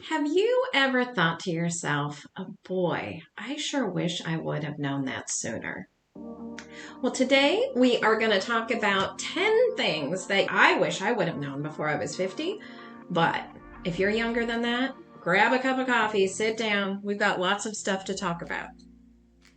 Have you ever thought to yourself, oh boy, I sure wish I would have known that sooner? Well, today we are going to talk about 10 things that I wish I would have known before I was 50. But if you're younger than that, grab a cup of coffee, sit down. We've got lots of stuff to talk about.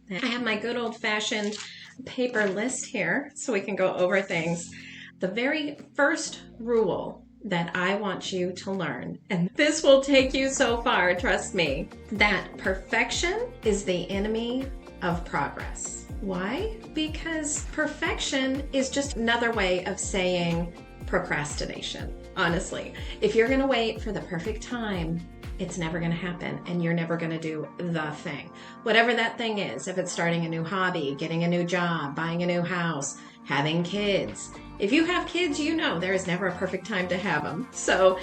I have my good old-fashioned paper list here so we can go over things. The very first rule that I want you to learn, and this will take you so far, trust me, that perfection is the enemy of progress. Why? Because perfection is just another way of saying procrastination, honestly. If you're going to wait for the perfect time, it's never going to happen, and you're never going to do the thing. Whatever that thing is, if it's starting a new hobby, getting a new job, buying a new house, having kids. If you have kids, you know there is never a perfect time to have them. So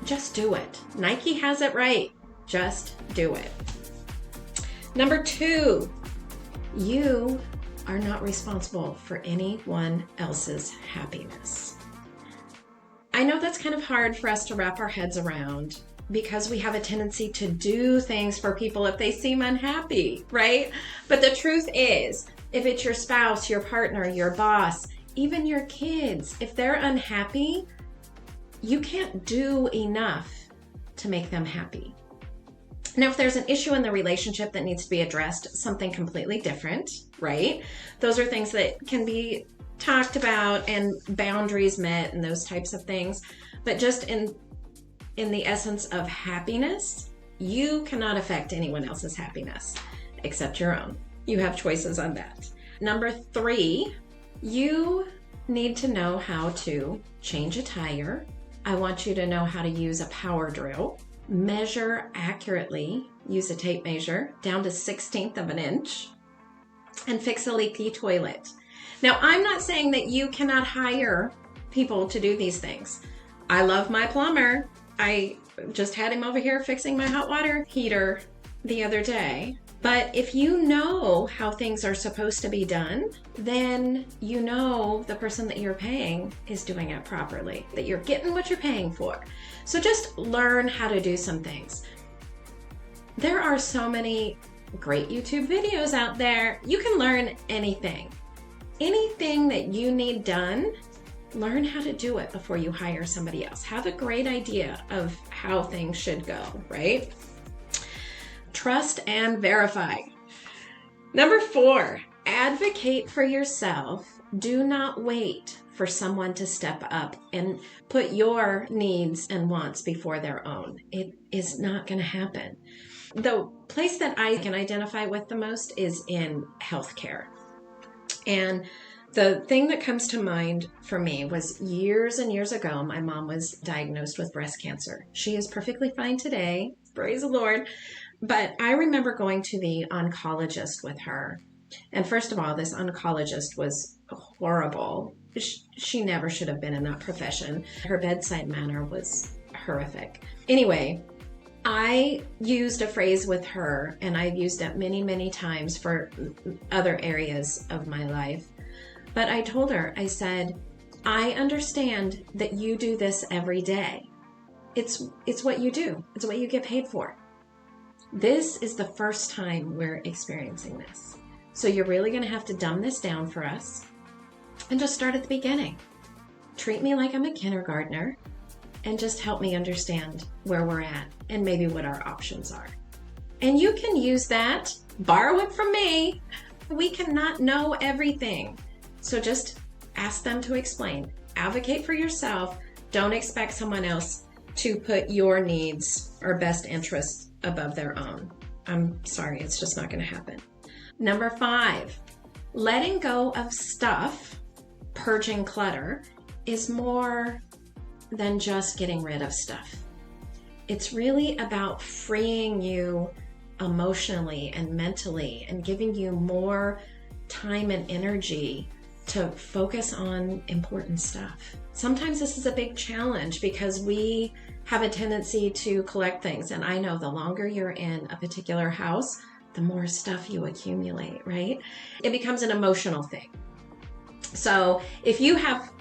just do it. Nike has it right. Just do it. Number 2, you are not responsible for anyone else's happiness. I know that's kind of hard for us to wrap our heads around, because we have a tendency to do things for people if they seem unhappy, right? But the truth is, if it's your spouse, your partner, your boss, even your kids, if they're unhappy, you can't do enough to make them happy. Now, if there's an issue in the relationship that needs to be addressed, something completely different, right? Those are things that can be talked about and boundaries met and those types of things. But just in the essence of happiness, you cannot affect anyone else's happiness except your own. You have choices on that. Number 3, you need to know how to change a tire. I want you to know how to use a power drill, measure accurately, use a tape measure down to 1/16 of an inch, and fix a leaky toilet. Now, I'm not saying that you cannot hire people to do these things. I love my plumber. I just had him over here fixing my hot water heater the other day. But if you know how things are supposed to be done, then you know the person that you're paying is doing it properly, that you're getting what you're paying for. So just learn how to do some things. There are so many great YouTube videos out there. You can learn anything. Anything that you need done, learn how to do it before you hire somebody else. Have a great idea of how things should go, right? Trust and verify. Number 4, advocate for yourself. Do not wait for someone to step up and put your needs and wants before their own. It is not going to happen. The place that I can identify with the most is in healthcare. And the thing that comes to mind for me was years and years ago, my mom was diagnosed with breast cancer. She is perfectly fine today, praise the Lord. But I remember going to the oncologist with her. And first of all, this oncologist was horrible. She never should have been in that profession. Her bedside manner was horrific. Anyway, I used a phrase with her, and I've used it many, many times for other areas of my life. But I told her, I said, I understand that you do this every day. It's what you do. It's what you get paid for. This is the first time we're experiencing this. So you're really going to have to dumb this down for us and just start at the beginning. Treat me like I'm a kindergartner and just help me understand where we're at and maybe what our options are. And you can use that, borrow it from me. We cannot know everything. So just ask them to explain. Advocate for yourself. Don't expect someone else to put your needs or best interests above their own. I'm sorry, it's just not going to happen. Number 5, letting go of stuff, purging clutter, is more than just getting rid of stuff. It's really about freeing you emotionally and mentally and giving you more time and energy to focus on important stuff. Sometimes this is a big challenge because we have a tendency to collect things. And I know the longer you're in a particular house, the more stuff you accumulate, right? It becomes an emotional thing. So if you have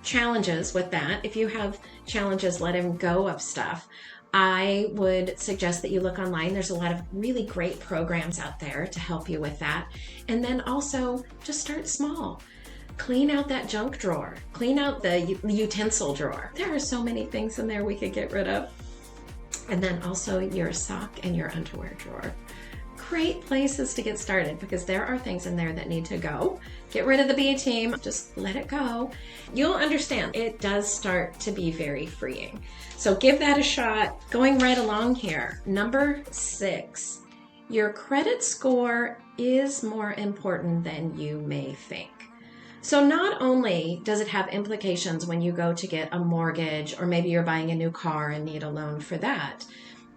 challenges with that, if you have challenges letting go of stuff, I would suggest that you look online. There's a lot of really great programs out there to help you with that. And then also just start small. Clean out that junk drawer. Clean out the utensil drawer. There are so many things in there we could get rid of. And then also your sock and your underwear drawer. Great places to get started because there are things in there that need to go. Get rid of the B team, just let it go. You'll understand it does start to be very freeing. So give that a shot. Going right along here. Number 6, your credit score is more important than you may think. So not only does it have implications when you go to get a mortgage, or maybe you're buying a new car and need a loan for that,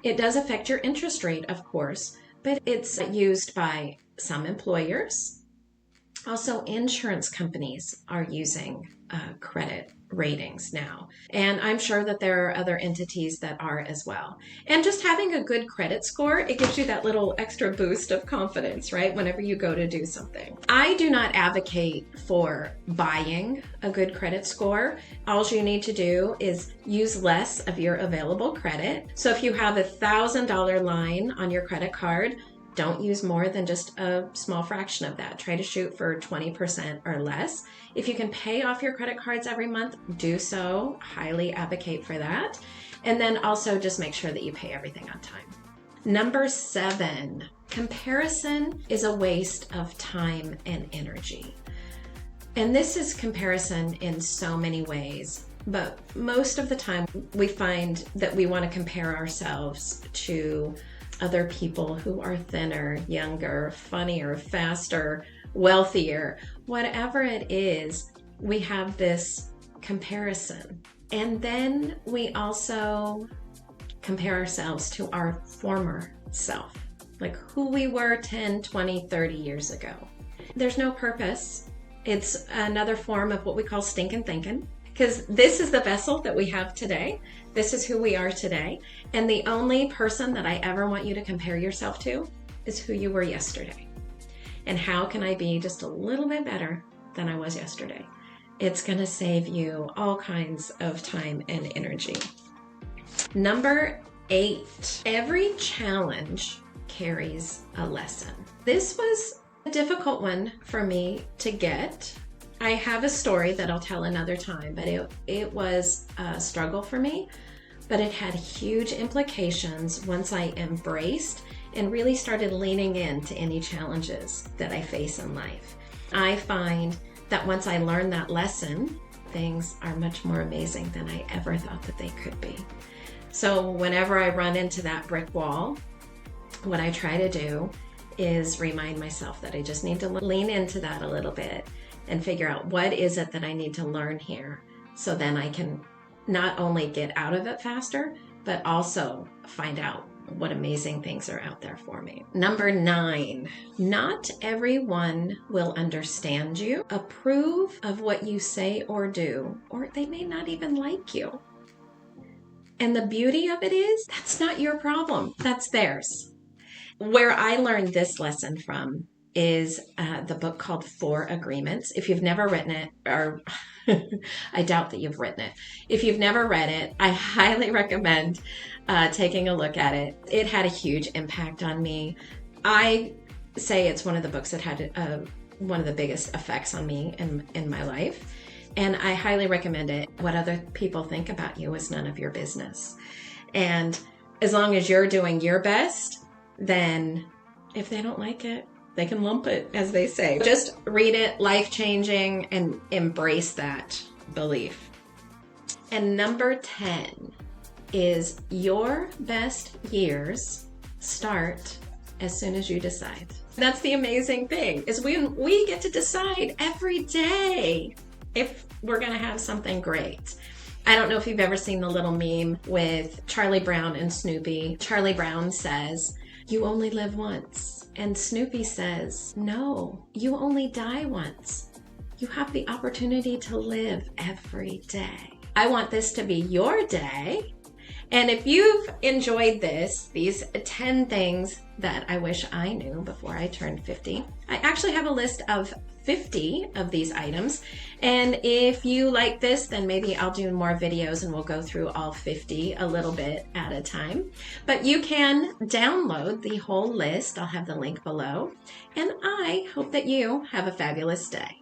it does affect your interest rate, of course, but it's used by some employers. Also, insurance companies are using credit ratings now. And I'm sure that there are other entities that are as well. And just having a good credit score, it gives you that little extra boost of confidence, right? Whenever you go to do something. I do not advocate for buying a good credit score. All you need to do is use less of your available credit. So if you have $1,000 line on your credit card, don't use more than just a small fraction of that. Try to shoot for 20% or less. If you can pay off your credit cards every month, do so. Highly advocate for that. And then also just make sure that you pay everything on time. Number 7, comparison is a waste of time and energy. And this is comparison in so many ways. But most of the time we find that we want to compare ourselves to other people who are thinner, younger, funnier, faster, wealthier. Whatever it is, we have this comparison. And then we also compare ourselves to our former self, like who we were 10, 20, 30 years ago. There's no purpose. It's another form of what we call stinking thinking. Because this is the vessel that we have today. This is who we are today. And the only person that I ever want you to compare yourself to is who you were yesterday. And how can I be just a little bit better than I was yesterday? It's going to save you all kinds of time and energy. Number 8, every challenge carries a lesson. This was a difficult one for me to get. I have a story that I'll tell another time, but it was a struggle for me, but it had huge implications once I embraced and really started leaning into any challenges that I face in life. I find that once I learned that lesson, things are much more amazing than I ever thought that they could be. So whenever I run into that brick wall, what I try to do is remind myself that I just need to lean into that a little bit and figure out what is it that I need to learn here, so then I can not only get out of it faster, but also find out what amazing things are out there for me. Number 9, not everyone will understand you, approve of what you say or do, or they may not even like you. And the beauty of it is, that's not your problem, that's theirs. Where I learned this lesson from is the book called 4 Agreements. If you've never written it, or I doubt that you've written it. If you've never read it, I highly recommend taking a look at it. It had a huge impact on me. I say it's one of the books that had one of the biggest effects on me in my life. And I highly recommend it. What other people think about you is none of your business. And as long as you're doing your best, then if they don't like it, they can lump it, as they say. Just read it, life-changing, and embrace that belief. And number 10 is your best years start as soon as you decide. That's the amazing thing, is we get to decide every day if we're going to have something great. I don't know if you've ever seen the little meme with Charlie Brown and Snoopy. Charlie Brown says, "You only live once." And Snoopy says, "No, you only die once. You have the opportunity to live every day." I want this to be your day. And if you've enjoyed these 10 things that I wish I knew before I turned 50, I actually have a list of 50 of these items. And if you like this, then maybe I'll do more videos and we'll go through all 50 a little bit at a time. But you can download the whole list. I'll have the link below. And I hope that you have a fabulous day.